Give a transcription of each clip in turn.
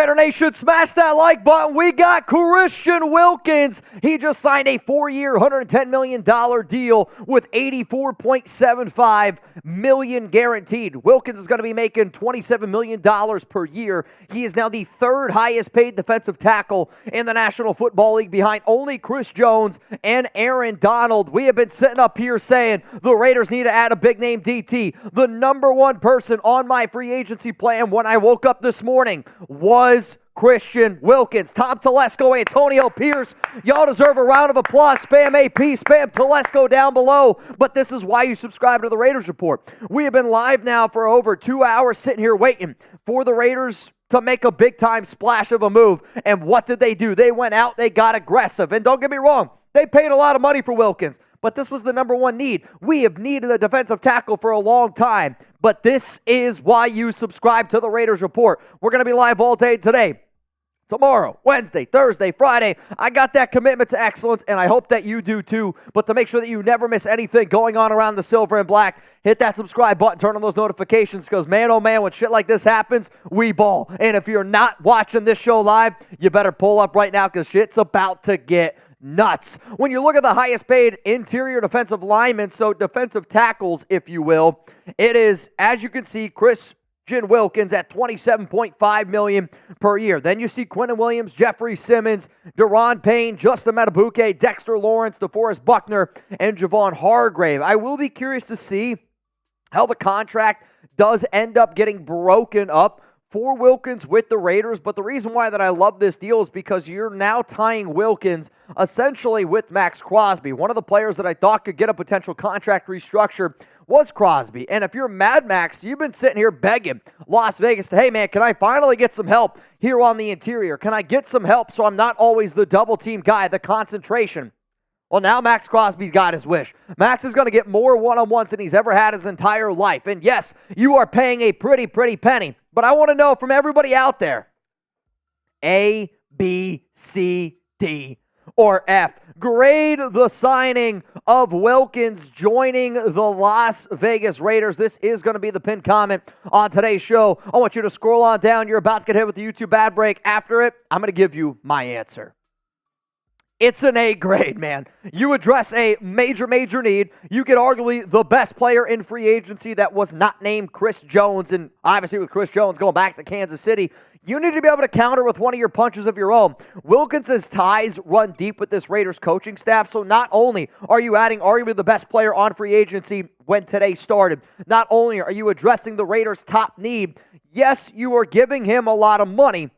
Raider Nation, smash that like button. We got Christian Wilkins. He just signed a 4-year, $110 million deal with $84.75 million guaranteed. Wilkins is going to be making $27 million per year. He is now the third highest paid defensive tackle in the National Football League behind only Chris Jones and Aaron Donald. We have been sitting up here saying the Raiders need to add a big name DT. The number one person on my free agency plan when I woke up this morning was Christian Wilkins. Tom Telesco, Antonio Pierce, y'all deserve a round of applause. Spam AP, spam Telesco down below. But this is why you subscribe to the Raiders Report. We have been live now for over 2 hours sitting here waiting for the Raiders to make a big-time splash of a move. And what did they do? They went out, they got aggressive. And don't get me wrong, they paid a lot of money for Wilkins. But this was the number one need. We have needed a defensive tackle for a long time. But this is why you subscribe to the Raiders Report. We're going to be live all day today, tomorrow, Wednesday, Thursday, Friday. I got that commitment to excellence, and I hope that you do too. But to make sure that you never miss anything going on around the silver and black, hit that subscribe button, turn on those notifications, because man, oh man, when shit like this happens, we ball. And if you're not watching this show live, you better pull up right now, because shit's about to get nuts. When you look at the highest paid interior defensive linemen, so defensive tackles, if you will, it is, as you can see, Christian Wilkins at $27.5 million per year. Then you see Quentin Williams, Jeffrey Simmons, Deron Payne, Justin Matabuke, Dexter Lawrence, DeForest Buckner, and Javon Hargrave. I will be curious to see how the contract does end up getting broken up for Wilkins with the Raiders, but the reason why that I love this deal is because you're now tying Wilkins essentially with Max Crosby. One of the players that I thought could get a potential contract restructure was Crosby. And if you're Mad Max, you've been sitting here begging Las Vegas, hey man, can I finally get some help here on the interior? Can I get some help so I'm not always the double team guy, the concentration? Well, now Max Crosby's got his wish. Max is going to get more one-on-ones than he's ever had his entire life. And yes, you are paying a pretty penny. But I want to know from everybody out there, A, B, C, D, or F. Grade the signing of Wilkins joining the Las Vegas Raiders. This is going to be the pinned comment on today's show. I want you to scroll on down. You're about to get hit with the YouTube ad break. After it, I'm going to give you my answer. It's an A grade, man. You address a major need. You get arguably the best player in free agency that was not named Chris Jones. And obviously with Chris Jones going back to Kansas City, you need to be able to counter with one of your punches of your own. Wilkins' ties run deep with this Raiders coaching staff. So not only are you adding arguably the best player on free agency when today started, not only are you addressing the Raiders' top need, yes, you are giving him a lot of money,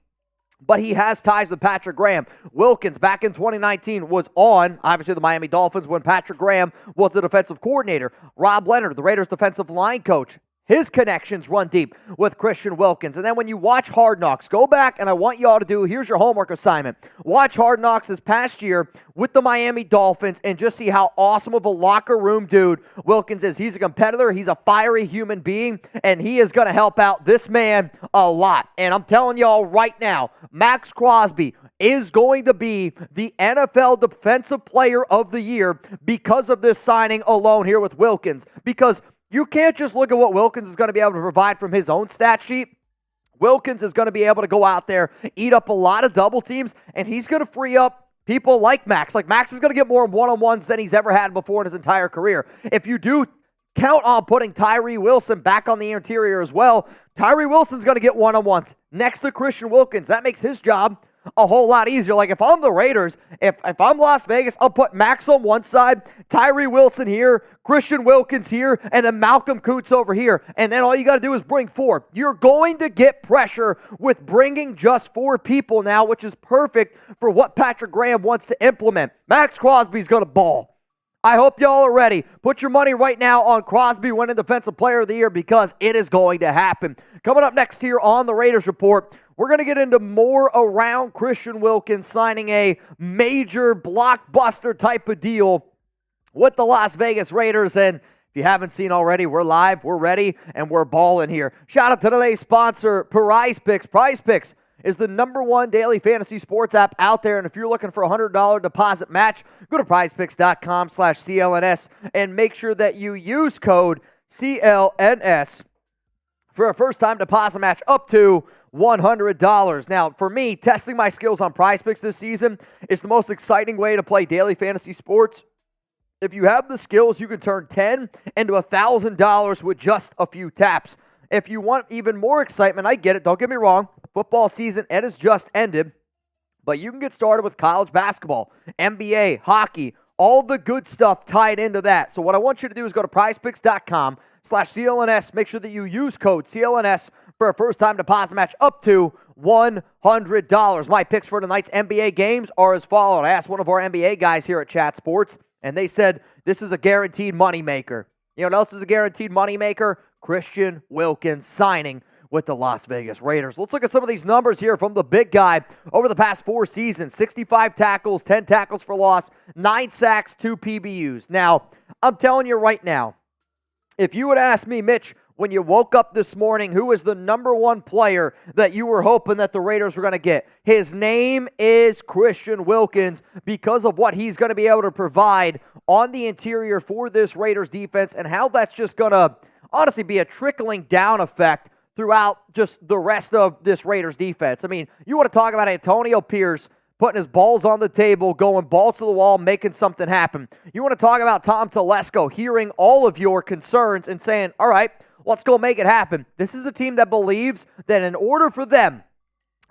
but he has ties with Patrick Graham. Wilkins, back in 2019, was on, obviously, the Miami Dolphins when Patrick Graham was the defensive coordinator. Rob Leonard, the Raiders' defensive line coach, his connections run deep with Christian Wilkins. And then when you watch Hard Knocks, go back, and I want you all to do, here's your homework assignment. Watch Hard Knocks this past year with the Miami Dolphins and just see how awesome of a locker room dude Wilkins is. He's a competitor. He's a fiery human being, and he is going to help out this man a lot. And I'm telling y'all right now, Max Crosby is going to be the NFL Defensive Player of the Year because of this signing alone here with Wilkins. Because you can't just look at what Wilkins is going to be able to provide from his own stat sheet. Wilkins is going to be able to go out there, eat up a lot of double teams, and he's going to free up people like Max. Like Max is going to get more one-on-ones than he's ever had before in his entire career. If you do count on putting Tyree Wilson back on the interior as well, Tyree Wilson's going to get one-on-ones next to Christian Wilkins. That makes his job a whole lot easier. Like if I'm the Raiders, if I'm Las Vegas, I'll put Max on one side, Tyree Wilson here, Christian Wilkins here, and then Malcolm Koonce over here. And then all you got to do is bring 4. You're going to get pressure with bringing just 4 people now, which is perfect for what Patrick Graham wants to implement. Max Crosby's going to ball. I hope y'all are ready. Put your money right now on Crosby winning Defensive Player of the Year because it is going to happen. Coming up next here on the Raiders Report, we're going to get into more around Christian Wilkins signing a major blockbuster type of deal with the Las Vegas Raiders. And if you haven't seen already, we're live, we're ready, and we're balling here. Shout out to today's sponsor, Prize Picks. Prize Picks is the #1 daily fantasy sports app out there. And if you're looking for a $100 deposit match, go to prizepicks.com/CLNS and make sure that you use code CLNS for a first-time deposit match up to $100. Now, for me, testing my skills on PrizePicks this season is the most exciting way to play daily fantasy sports. If you have the skills, you can turn $10 into $1,000 with just a few taps. If you want even more excitement, I get it. Don't get me wrong. Football season, it has just ended. But you can get started with college basketball, NBA, hockey, all the good stuff tied into that. So what I want you to do is go to prizepicks.com/CLNS. Make sure that you use code CLNS for a first-time deposit match up to $100. My picks for tonight's NBA games are as follows. I asked one of our NBA guys here at Chat Sports, and they said this is a guaranteed moneymaker. You know what else is a guaranteed moneymaker? Christian Wilkins signing with the Las Vegas Raiders. Let's look at some of these numbers here from the big guy over the past 4 seasons. 65 tackles, 10 tackles for loss, 9 sacks, 2 PBUs. Now, I'm telling you right now, if you would ask me, Mitch, when you woke up this morning, who is the number 1 player that you were hoping that the Raiders were going to get? His name is Christian Wilkins because of what he's going to be able to provide on the interior for this Raiders defense and how that's just going to honestly be a trickling down effect throughout just the rest of this Raiders defense. I mean, you want to talk about Antonio Pierce putting his balls on the table, going balls to the wall, making something happen. You want to talk about Tom Telesco hearing all of your concerns and saying, all right, let's go make it happen. This is a team that believes that in order for them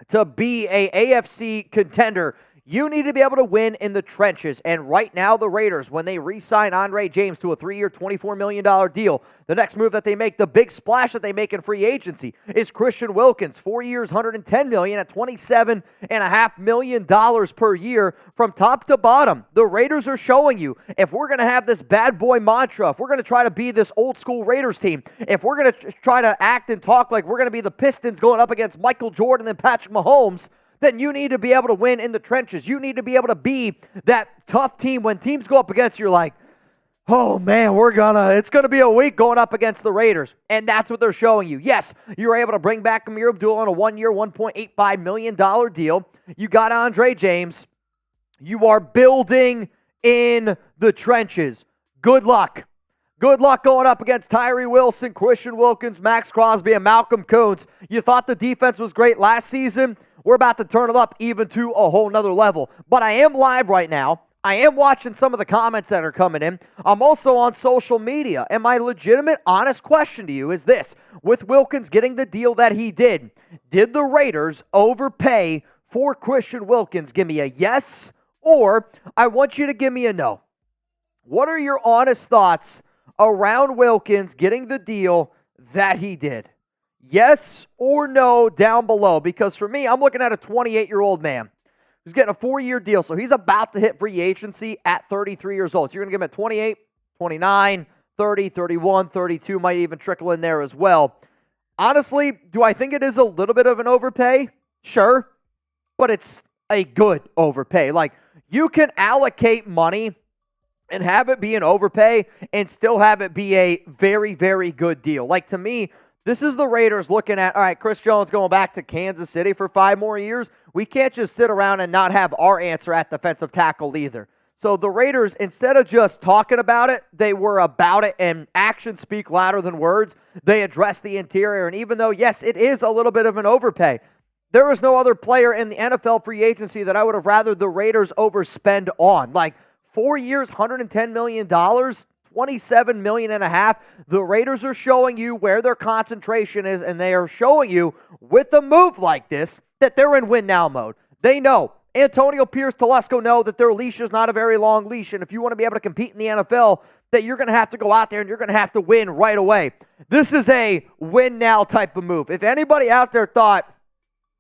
to be a AFC contender, you need to be able to win in the trenches. And right now, the Raiders, when they re-sign Andre James to a 3-year, $24 million deal, the next move that they make, the big splash that they make in free agency, is Christian Wilkins. 4 years, $110 million at $27.5 million per year from top to bottom. The Raiders are showing you, if we're going to have this bad boy mantra, if we're going to try to be this old school Raiders team, if we're going to try to act and talk like we're going to be the Pistons going up against Michael Jordan and Patrick Mahomes, then you need to be able to win in the trenches. You need to be able to be that tough team when teams go up against you. You're like, oh man, it's going to be a week going up against the Raiders. And that's what they're showing you. Yes, you were able to bring back Amir Abdul on a 1-year, $1.85 million deal. You got Andre James. You are building in the trenches. Good luck. Good luck going up against Tyree Wilson, Christian Wilkins, Max Crosby, and Malcolm Koonce. You thought the defense was great last season? We're about to turn it up even to a whole nother level. But I am live right now. I am watching some of the comments that are coming in. I'm also on social media. And my legitimate, honest question to you is this. With Wilkins getting the deal that he did the Raiders overpay for Christian Wilkins? Give me a yes, or I want you to give me a no. What are your honest thoughts around Wilkins getting the deal that he did? Yes or no down below, because for me, I'm looking at a 28-year-old man who's getting a 4-year deal, so he's about to hit free agency at 33 years old. So you're going to give him at 28, 29, 30, 31, 32, might even trickle in there as well. Honestly, do I think it is a little bit of an overpay? Sure, but it's a good overpay. Like, you can allocate money and have it be an overpay and still have it be a very, very good deal. Like, to me, this is the Raiders looking at, all right, Chris Jones going back to Kansas City for 5 more years. We can't just sit around and not have our answer at defensive tackle either. So the Raiders, instead of just talking about it, they were about it, and actions speak louder than words. They addressed the interior, and even though, yes, it is a little bit of an overpay, there is no other player in the NFL free agency that I would have rather the Raiders overspend on. Like, 4 years, $110 million, $27.5 million. The Raiders are showing you where their concentration is, and they are showing you with a move like this that they're in win-now mode. They know. Antonio Pierce, Telesco know that their leash is not a very long leash, and if you want to be able to compete in the NFL, that you're going to have to go out there and you're going to have to win right away. This is a win-now type of move. If anybody out there thought,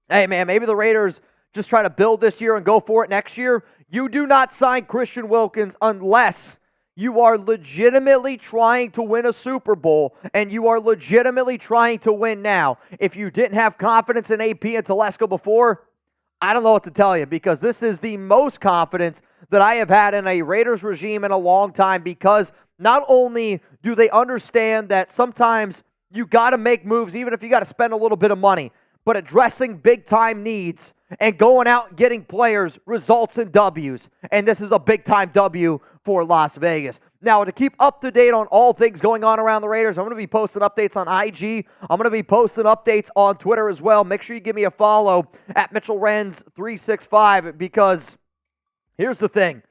hey, man, maybe the Raiders just try to build this year and go for it next year, you do not sign Christian Wilkins unless you are legitimately trying to win a Super Bowl, and you are legitimately trying to win now. If you didn't have confidence in AP and Telesco before, I don't know what to tell you, because this is the most confidence that I have had in a Raiders regime in a long time, because not only do they understand that sometimes you got to make moves, even if you got to spend a little bit of money, but addressing big-time needs and going out and getting players results in W's. And this is a big-time W for Las Vegas. Now, to keep up to date on all things going on around the Raiders, I'm going to be posting updates on IG. I'm going to be posting updates on Twitter as well. Make sure you give me a follow at Mitchell Renz 365 because here's the thing.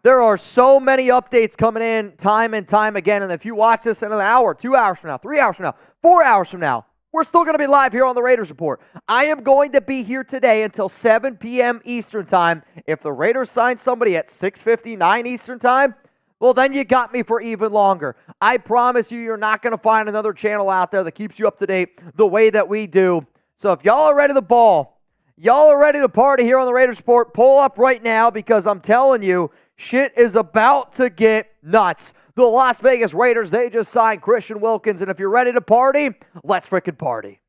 There are so many updates coming in time and time again, and if you watch this in an hour, 2 hours from now, 3 hours from now, 4 hours from now, we're still going to be live here on the Raiders Report. I am going to be here today until 7 p.m. Eastern Time. If the Raiders sign somebody at 6:59 Eastern Time, well, then you got me for even longer. I promise you, you're not going to find another channel out there that keeps you up to date the way that we do. So if y'all are ready to ball, y'all are ready to party here on the Raiders Report, pull up right now because I'm telling you, shit is about to get nuts. The Las Vegas Raiders, they just signed Christian Wilkins, and if you're ready to party, let's frickin' party.